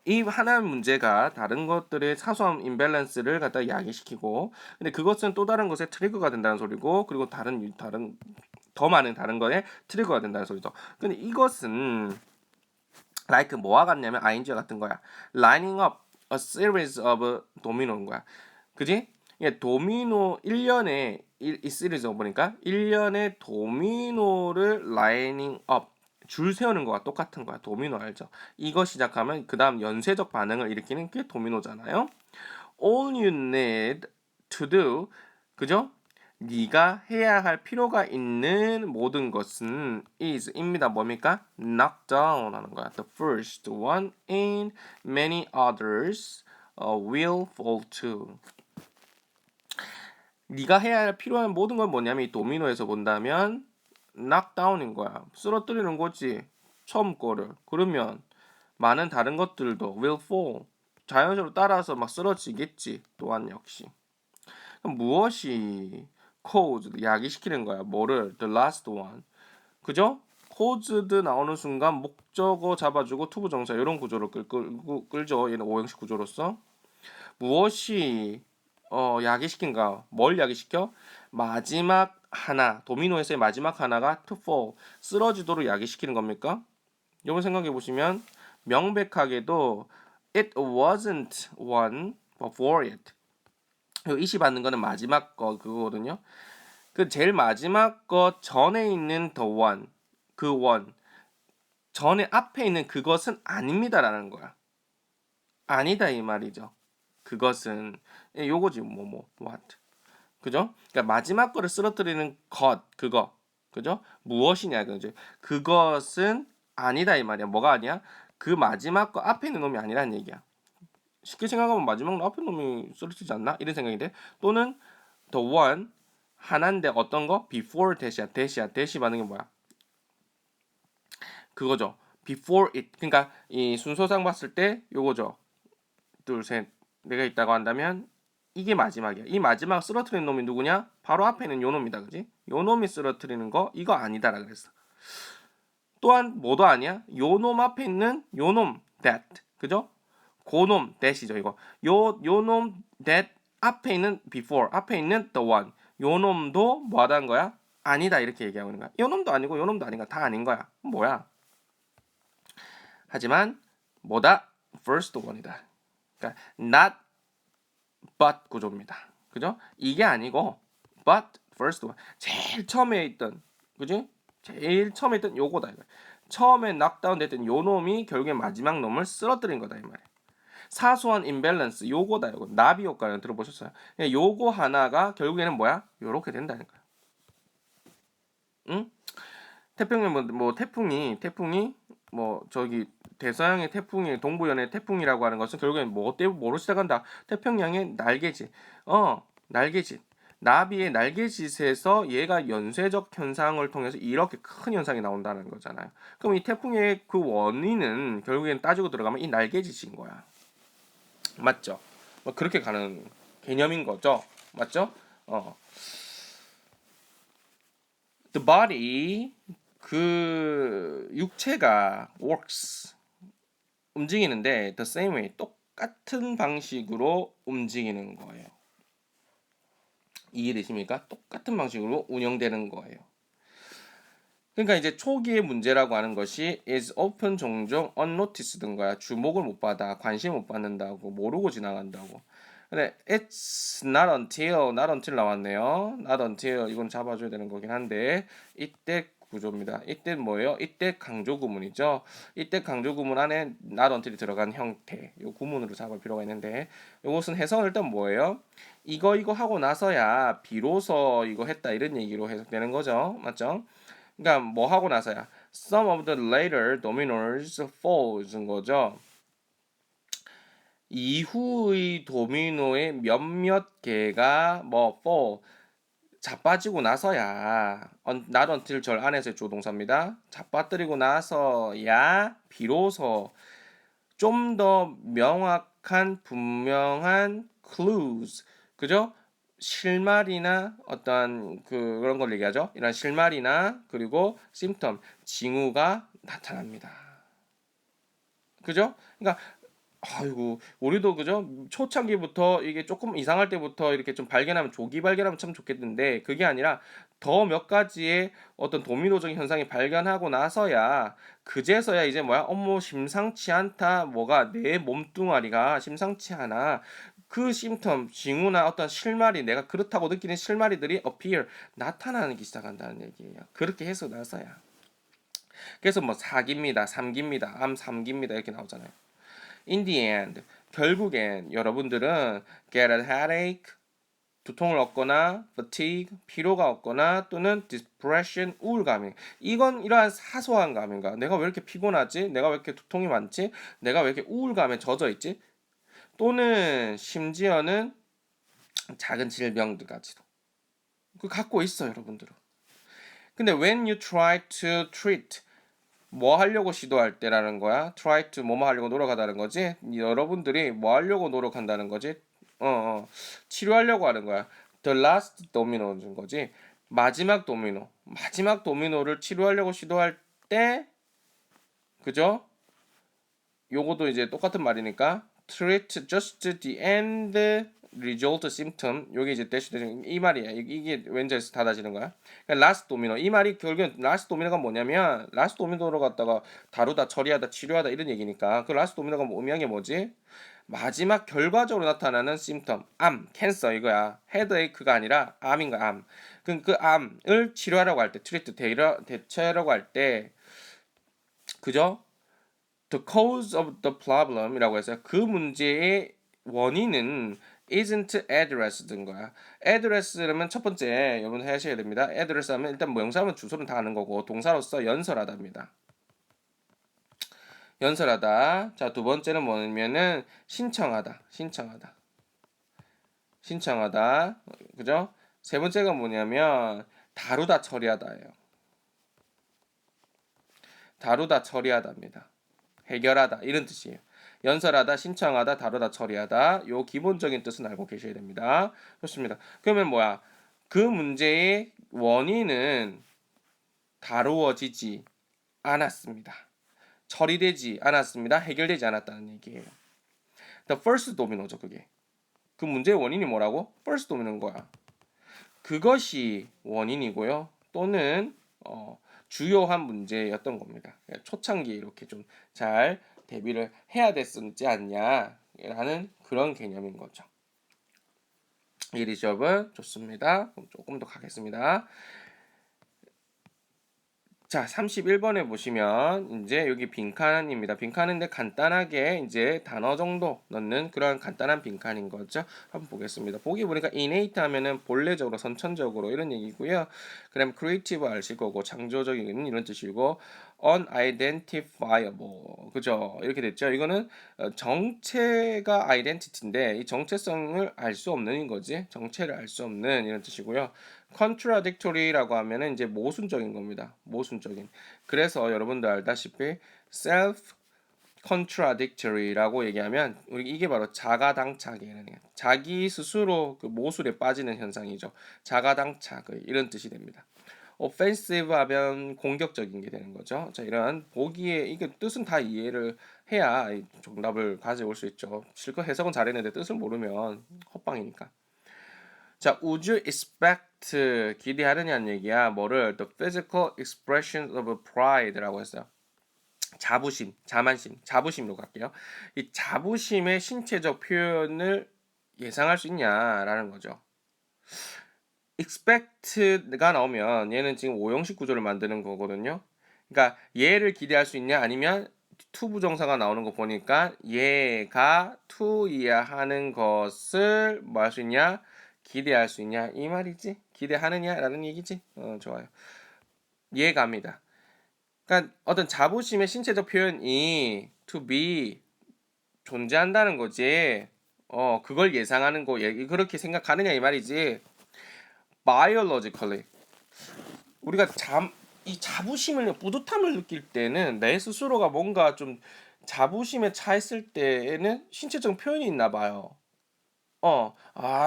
이 하나의 문제가 다른 것들의 사소한 임밸런스를 갖다 야기시키고 근데 그것은 또 다른 것의 트리거가 된다는 소리고 그리고 다른 더 많은 다른 거에 트리거가 된다는 소리죠. 근데 이것은 like 뭐와 같냐면 ing 같은 거야. lining up a series of domino인 거야. 그지? 예, 도미노 1년에 이 시리즈 보니까 1년에 도미노를 라이닝 업 줄 세우는 거와 똑같은 거야. 도미노 알죠? 이거 시작하면 그 다음 연쇄적 반응을 일으키는 게 도미노잖아요. All you need to do 그죠? 네가 해야 할 필요가 있는 모든 것은 is입니다. 뭡니까? knock down 하는 거야. The first one in many others will fall too. 네가 해야 할 필요한 모든 건 뭐냐면 이 도미노에서 본다면 knockdown인 거야. 쓰러뜨리는 거지. 처음 거를. 그러면 많은 다른 것들도 will fall. 자연적으로 따라서 막 쓰러지겠지. 또한 역시. 그럼 무엇이 caused 야기시키는 거야. 뭐를? The last one. 그죠? caused 나오는 순간 목적어 잡아주고 투부 정사 이런 구조로 끌죠. 얘는 오형식 구조로서. 무엇이 야기시킨가? 뭘 야기시켜? 마지막 하나, 도미노에서의 마지막 하나가 to fall, 쓰러지도록 야기시키는 겁니까? 여러분 생각해 보시면 명백하게도 it wasn't one before it. 이시 받는 거는 마지막 거 그거거든요. 그 제일 마지막 거 전에 있는 the one, 그 one 전에 앞에 있는 그것은 아닙니다라는 거야. 아니다 이 말이죠. 그것은 요거지 what 그죠? 그러니까 마지막 거를 쓰러뜨리는 것 그거 그죠? 무엇이냐 그죠? 그것은 아니다 이 말이야. 뭐가 아니야? 그 마지막 거 앞에 있는 놈이 아니라는 얘기야. 쉽게 생각하면 마지막 거 앞에 놈이 쓰러지지 않나? 이런 생각인데 또는 the one 하나인데 어떤 거? before 대시 받는 게 뭐야? 그거죠. before it 그러니까 이 순서상 봤을 때 요거죠. 둘, 셋, 내가 있다고 한다면 이게 마지막이야. 이 마지막 쓰러뜨리는 놈이 누구냐? 바로 앞에 있는 요 놈이다. 그지? 요 놈이 쓰러뜨리는 거 이거 아니다라 그랬어. 또한 뭐도 아니야? 요 놈 앞에 있는 요 놈 that. 그죠? 고놈 that이죠, 이거. 요 놈 that 앞에 있는 before, 앞에 있는 the one. 요 놈도 뭐 하다는 거야? 아니다 이렇게 얘기하고 있는 거야. 요 놈도 아니고 요 놈도 아닌가? 다 아닌 거야. 뭐야? 하지만 뭐다? first one이다. 그러니까 not but 구조입니다. 그죠? 이게 아니고 but first one. 제일 처음에 있던 그지? 제일 처음에 있던 요거다 이거. 처음에 knockdown 됐던 요 놈이 결국에 마지막 놈을 쓰러뜨린 거다 이 말이야. 사소한 imbalance 요거다 요거. 나비 효과는 들어보셨어요? 그냥 요거 하나가 결국에는 뭐야? 요렇게 된다는 거야. 응? 태평양 뭐 태풍이 뭐 저기 대서양의 태풍이 동부연의 태풍이라고 하는 것은 결국엔 뭐로 시작한다. 태평양의 날개짓. 날개짓. 나비의 날개짓에서 얘가 연쇄적 현상을 통해서 이렇게 큰 현상이 나온다는 거잖아요. 그럼 이 태풍의 그 원인은 결국엔 따지고 들어가면 이 날개짓인 거야. 맞죠? 뭐 그렇게 가는 개념인 거죠. 맞죠? The body 그 육체가 works 움직이는데 the same way 똑같은 방식으로 움직이는 거예요. 이해되십니까? 똑같은 방식으로 운영되는 거예요. 그러니까 이제 초기의 문제라고 하는 것이 is often 종종 unnoticed인 거야. 주목을 못 받아, 관심 못 받는다고, 모르고 지나간다고. 근데 it's not until 나왔네요. not until 이건 잡아줘야 되는 거긴 한데 이때 구조입니다. 이때 뭐예요? 이때 강조 구문이죠. 이때 강조 구문 안에 not until이 들어간 형태. 이 구문으로 잡을 필요가 있는데 이것은 해석은 일단 뭐예요? 이거 하고 나서야 비로소 이거 했다 이런 얘기로 해석되는 거죠. 맞죠? 그러니까 뭐 하고 나서야 some of the later dominoes falls인 거죠. 이후의 도미노의 몇몇 개가 뭐 fall 자빠지고 나서야 not until 절 안에서의 조동사입니다. 자빠뜨리고 나서야 비로소 좀 더 명확한 분명한 clues 그죠? 실마리나 어떤 그런 걸 얘기하죠. 이런 실마리나 그리고 symptom 징후가 나타납니다. 그죠? 그러니까 아이고 우리도 그죠? 초창기부터 이게 조금 이상할 때부터 이렇게 좀 발견하면 조기 발견하면 참 좋겠는데 그게 아니라 더 몇 가지의 어떤 도미노적인 현상이 발견하고 나서야 그제서야 이제 뭐야 어머 심상치 않다 뭐가 내 몸뚱아리가 심상치 않아 그 심텀 징후나 어떤 실마리 내가 그렇다고 느끼는 실마리들이 appear 나타나기 시작한다는 얘기예요. 그렇게 해서 나서야 그래서 뭐 4기입니다 3기입니다 암 3기입니다 이렇게 나오잖아요. In the end, 결국엔 여러분들은 get a headache, 두통을 얻거나 fatigue, 피로가 얻거나 또는 depression, 우울감이 이건 이러한 사소한 감인가? 내가 왜 이렇게 피곤하지? 내가 왜 이렇게 두통이 많지? 내가 왜 이렇게 우울감에 젖어 있지? 또는 심지어는 작은 질병들까지도 그 갖고 있어 여러분들은. 근데 when you try to treat 뭐 하려고 시도할 때라는 거야. try to 뭐뭐 하려고 노력하다는 거지. 여러분들이 뭐 하려고 노력한다는 거지. 치료하려고 하는 거야. The last domino인 거지. 마지막 도미노. 마지막 도미노를 치료하려고 시도할 때 그죠? 요것도 이제 똑같은 말이니까 treat just the end result symptom 요게 이제 대시 이 말이야. 이게 왼절에서 닫아지는 거야. 그러니까 last domino 이 말이 결국엔 last domino가 뭐냐면 last domino로 갖다가 다루다 처리하다 치료하다 이런 얘기니까 그 last domino가 의미한 게 뭐지? 마지막 결과적으로 나타나는 symptom 암 캔서 이거야. 헤드에이크가 아니라 암인 거야. 암. 그 암을 치료하라고 할 때 treat 대처하라고 할 때 그죠? The cause of the problem이라고 해서 그 문제의 원인은 isn't addressed인 거야. address라면 첫 번째 여러분 하셔야 됩니다. address 하면 일단 명사하면 주소는 다 아는 거고 동사로서 연설하다입니다. 연설하다. 자, 두 번째는 뭐냐면은 신청하다. 그죠? 세 번째가 뭐냐면 다루다 처리하다예요. 다루다 처리하다입니다. 해결하다 이런 뜻이에요. 연설하다, 신청하다, 다루다, 처리하다. 요 기본적인 뜻은 알고 계셔야 됩니다. 좋습니다. 그러면 뭐야? 그 문제의 원인은 다루어지지 않았습니다. 처리되지 않았습니다. 해결되지 않았다는 얘기예요. The first domino죠, 그게. 그 문제의 원인이 뭐라고? first domino인 거야. 그것이 원인이고요. 또는 주요한 문제였던 겁니다. 초창기에 이렇게 좀 잘 대비를 해야 됐었지 않냐라는 그런 개념인 거죠. 이 리접은 좋습니다. 그럼 조금 더 가겠습니다. 자, 31번에 보시면 이제 여기 빈칸입니다. 빈칸인데 간단하게 이제 단어 정도 넣는 그런 간단한 빈칸인 거죠. 한번 보겠습니다. 보기 보니까 innate 하면은 본래적으로 선천적으로 이런 얘기고요. 그다음에 creative 아실 거고 창조적인 이런 뜻이고 unidentifiable 그죠? 이렇게 됐죠. 이거는 정체가 identity인데 이 정체성을 알 수 없는 거지. 정체를 알 수 없는 이런 뜻이고요. contradictory라고 하면은 이제 모순적인 겁니다. 모순적인. 그래서 여러분들 알다시피 self contradictory라고 얘기하면 우리 이게 바로 자가당착이라는 거예요. 자기 스스로 그 모순에 빠지는 현상이죠. 자가당착 이런 뜻이 됩니다. offensive 하면 공격적인 게 되는 거죠. 자, 이런 보기에 이게 뜻은 다 이해를 해야 정답을 가져올 수 있죠. 실컷 해석은 잘했는데 뜻을 모르면 헛방이니까. 자, would you expect 기대하느냐는 얘기야. 뭐를 the physical expression of pride라고 했어요. 자부심, 자만심, 자부심으로 갈게요. 이 자부심의 신체적 표현을 예상할 수 있냐라는 거죠. expect가 나오면 얘는 지금 오형식 구조를 만드는 거거든요. 그러니까 얘를 기대할 수 있냐 아니면 to 부정사가 나오는 거 보니까 얘가 to이야 하는 것을 뭐 할 수 있냐 기대할 수 있냐 이 말이지 기대하느냐라는 얘기지. 좋아요. 이해갑니다. 그러니까 어떤 자부심의 신체적 표현이 to be 존재한다는 거지. 그걸 예상하는 거 그렇게 생각하느냐 이 말이지. biologically 우리가 이 자부심을 뿌듯함을 느낄 때는 내 스스로가 뭔가 좀 자부심에 차 있을 때에는 신체적 표현이 있나 봐요.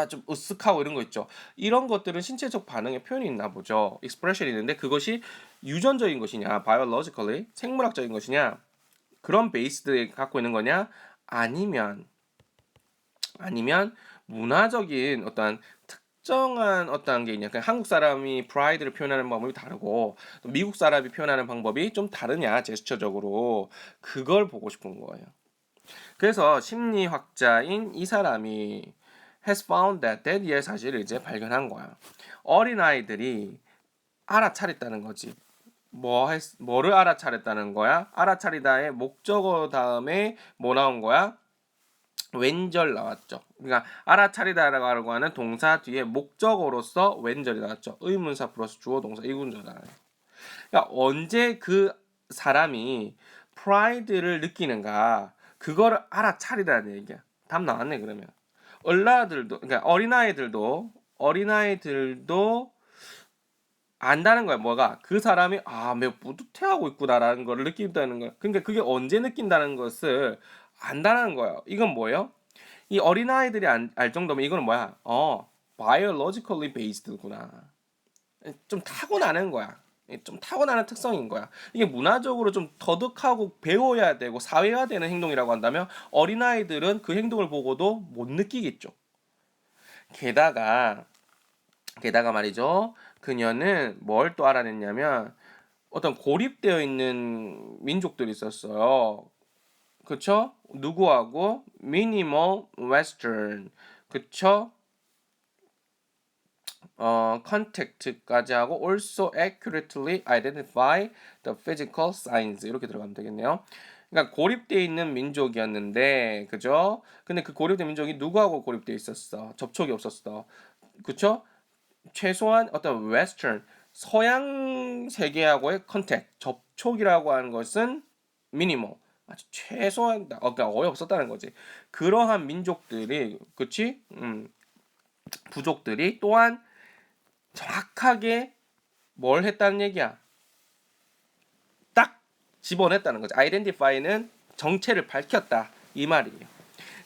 좀 으쓱하고 이런 거 있죠. 이런 것들은 신체적 반응의 표현이 있나 보죠. expression이 있는데 그것이 유전적인 것이냐, biologically 생물학적인 것이냐, 그런 베이스를 갖고 있는 거냐, 아니면 문화적인 어떤 특정한 어떤 게 있냐. 그러니까 한국 사람이 프라이드를 표현하는 방법이 다르고 또 미국 사람이 표현하는 방법이 좀 다르냐, 제스처적으로 그걸 보고 싶은 거예요. 그래서 심리학자인 이 사람이 has found that 이 사실을 이제 발견한 거야. 어린아이들이 알아차렸다는 거지. 뭐를 알아차렸다는 거야? 알아차리다의 목적어 다음에 뭐 나온 거야? 왼절 나왔죠. 그러니까 알아차리다라고 하는 동사 뒤에 목적어로서 왼절이 나왔죠. 의문사 플러스 주어 동사 이군절이에요. 그러니까 언제 그 사람이 프라이드를 느끼는가 그거를 알아차리다는 얘기야. 답 나왔네 그러면. 그러니까 어린아이들도 안다는 거야. 뭐가 그 사람이 매우 뿌듯해하고 있구나라는 걸 느낀다는 거야. 그러니까 그게 언제 느낀다는 것을 안다는 거예요. 이건 뭐예요? 이 어린아이들이 알 정도면 이거는 뭐야? biologically based구나. 좀 타고나는 거야. 좀 타고나는 특성인 거야. 이게 문화적으로 좀 터득하고 배워야 되고 사회화되는 행동이라고 한다면 어린아이들은 그 행동을 보고도 못 느끼겠죠. 게다가 말이죠. 그녀는 뭘 또 알아냈냐면 어떤 고립되어 있는 민족들이 있었어요. 그쵸? 누구하고? Minimal Western. 그쵸? contact까지 하고 also accurately identify the physical signs 이렇게 들어가면 되겠네요. 그러니까 고립되어 있는 민족이었는데, 그죠? 근데 그 고립된 민족이 누구하고 고립되어 있었어? 접촉이 없었어. 그쵸? 최소한 어떤 western 서양 세계하고의 컨택 접촉이라고 하는 것은 미니멀 아주 최소한 그러니까 거의 없었다는 거지. 그러한 민족들이 그치 부족들이 또한 정확하게 뭘 했다는 얘기야. 딱 집어냈다는 거지. identify는 정체를 밝혔다 이 말이에요.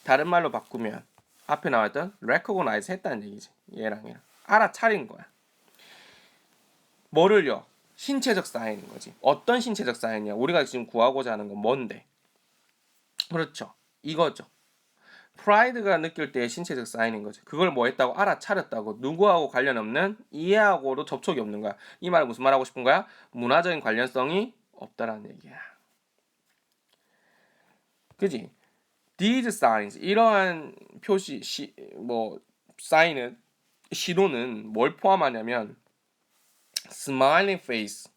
다른 말로 바꾸면 앞에 나왔던 recognize 했다는 얘기지. 얘랑 알아차린 거야. 뭐를요? 신체적 사인인 거지. 어떤 신체적 사인이야? 우리가 지금 구하고자 하는 건 뭔데? 그렇죠. 이거죠. 프라이드가 느낄 때의 신체적 사인인 거지. 그걸 뭐 했다고? 알아차렸다고. 누구하고 관련 없는 이해하고도 접촉이 없는 거야. 이 말은 무슨 말 하고 싶은 거야? 문화적인 관련성이 없다라는 얘기야. 그지? These signs 이러한 표시 사인은 신호는 뭘 포함하냐면 smiling face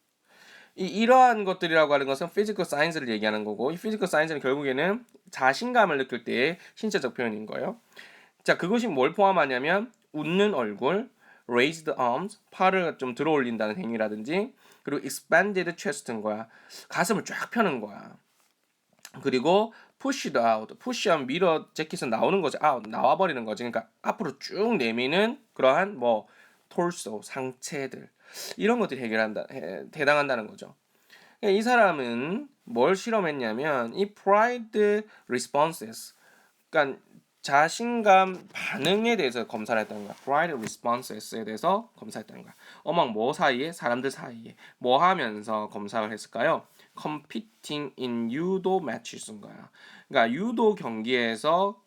이러한 것들이라고 하는 것은 physical signs를 얘기하는 거고, 이 physical signs는 결국에는 자신감을 느낄 때의 신체적 표현인 거예요. 자, 그것이 뭘 포함하냐면 웃는 얼굴, raised arms, 팔을 좀 들어 올린다는 행위라든지, 그리고 expanded chest인 거야. 가슴을 쫙 펴는 거야. 그리고 pushed out, push하면 밀어 재킷은 나오는 거지, out 나와 버리는 거지. 그러니까 앞으로 쭉 내미는 그러한 뭐 torso, 상체들, 이런 것들이 해당한다는 거죠. 이 사람은 뭘 실험했냐면 이 pride responses, 그러니까 자신감 반응에 대해서 검사를 했다는 거야. pride responses에 대해서 검사했다는 거야. 뭐 사이에, 사람들 사이에 뭐 하면서 검사를 했을까요? competing in 유도 matches인 거야. 그러니까 유도 경기에서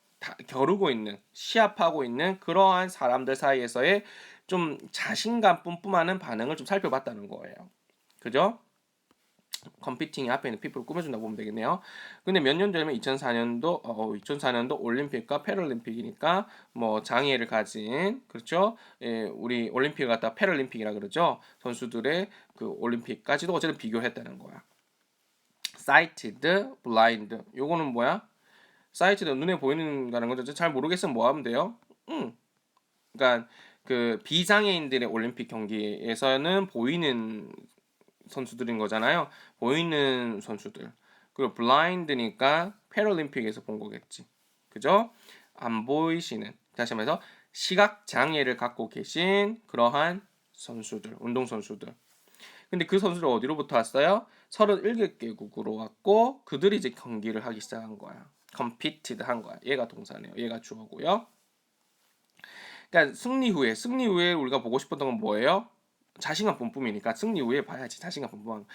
겨루고 있는, 시합하고 있는 그러한 사람들 사이에서의 좀 자신감 뿜뿜하는 반응을 좀 살펴봤다는 거예요. 그죠? 컴피팅이 앞에 있는 피부를 꾸며준다고 보면 되겠네요. 근데 몇 년 전이면 2004년도 올림픽과 패럴림픽이니까 뭐 장애를 가진, 그렇죠? 예, 우리 올림픽을 갖다 패럴림픽이라 그러죠. 선수들의 그 올림픽까지도 어쨌든 비교했다는 거야. sighted, blind. 요거는 뭐야? sighted 눈에 보이는다는 거죠. 잘 모르겠으면 뭐 하면 돼요? 그러니까 그 비장애인들의 올림픽 경기에서는 보이는 선수들인 거잖아요. 보이는 선수들. 그리고 블라인드니까 패럴림픽에서 본 거겠지. 그죠? 안 보이시는, 다시 말해서 시각 장애를 갖고 계신 그러한 선수들, 운동 선수들. 근데 그 선수들 어디로부터 왔어요? 37개국으로 왔고 그들이 이제 경기를 하기 시작한 거야. competed 한 거야. 얘가 동사네요. 얘가 주어고요. 그러니까 승리 후에 우리가 보고 싶었던 건 뭐예요? 자신감 뿜뿜이니까 승리 후에 봐야지. 자신감 뿜뿜한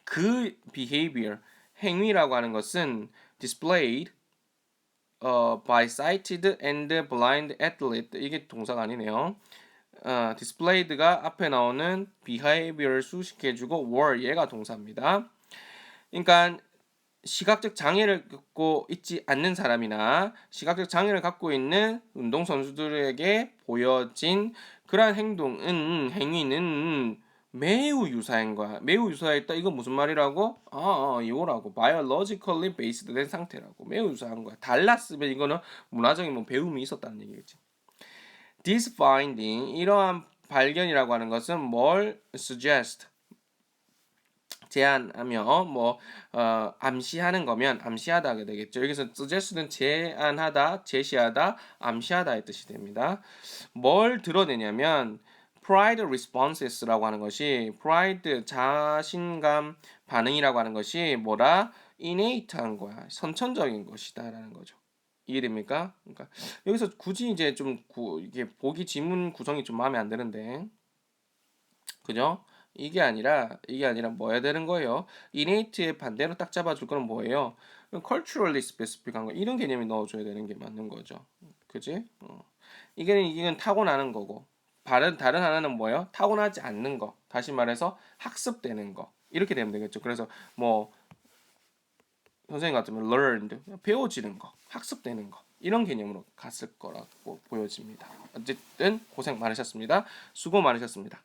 그 behavior, 행위라고 하는 것은 displayed by sighted and blind athlete. 이게 동사가 아니네요. displayed가 앞에 나오는 behavior를 수식해주고 were, 얘가 동사입니다. 그러니까 시각적 장애를 갖고 있지 않는 사람이나 시각적 장애를 갖고 있는 운동선수들에게 보여진 그러한 행위는 매우 유사한 거야. 매우 유사했다. 이건 무슨 말이라고? 이거라고. biologically based 된 상태라고. 매우 유사한 거야. 달랐으면 이거는 문화적인 뭐 배움이 있었다는 얘기겠지. This finding, 이러한 발견이라고 하는 것은 뭘 suggest, 제안하며 암시하는 거면 암시하다가 되겠죠. 여기서 suggest는 제안하다, 제시하다, 암시하다의 뜻이 됩니다. 뭘 드러내냐면 pride responses라고 하는 것이, pride 자신감 반응이라고 하는 것이 뭐라? innate한 거야. 선천적인 것이다라는 거죠. 이해됩니까? 그러니까 여기서 굳이 이제 이게 보기 지문 구성이 좀 마음에 안 드는데, 그죠? 이게 아니라 뭐 해야 되는 거예요? innate의 반대로 딱 잡아줄 거는 뭐예요? culturally specific한 거, 이런 개념이 넣어줘야 되는 게 맞는 거죠. 그지? 이건 타고나는 거고, 다른 하나는 뭐예요? 타고나지 않는 거. 다시 말해서 학습되는 거. 이렇게 되면 되겠죠. 그래서 뭐 선생님 같으면 learned, 배워지는 거, 학습되는 거, 이런 개념으로 갔을 거라고 보여집니다. 어쨌든 고생 많으셨습니다. 수고 많으셨습니다.